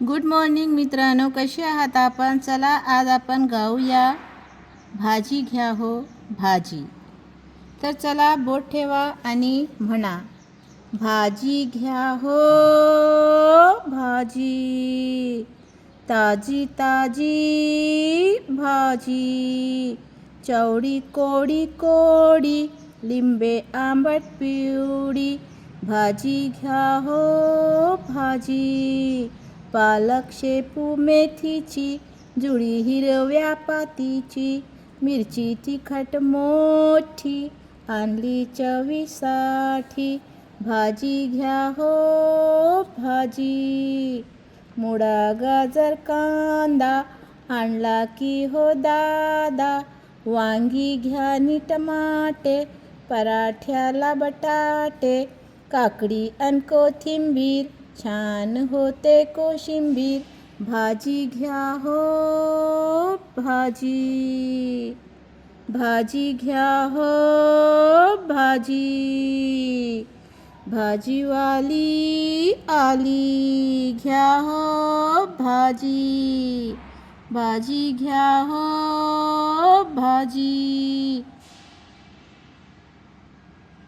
Good morning मित्रांनो, कसे आहात आपण? चला आज आपण गाऊया भाजी घ्या हो भाजी. तर चला बोट ठेवा आणि म्हणा, भाजी घ्या हो भाजी, ताजी ताजी भाजी, चवडी कोडी कोडी, लिंबे आंबट पिवडी, भाजी घ्या हो भाजी. पालक शेपू मेथीची, जुडी हिरव्या पातीची, मिरची तिखट मोठी, आणली चवीसाठी, भाजी घ्या हो भाजी. मुळा गाजर कांदा, आणला की हो दादा, वांगी घ्या नि टमाटे, पराठ्याला बटाटे, काकडी अन कोथिंबीर, छान होते कोशिंबीर, भाजी घ्या हो भाजी. भाजी घ्या हो भाजी, भाजीवाली आली, घ्या हो भाजी. भाजी घ्या हो भाजी.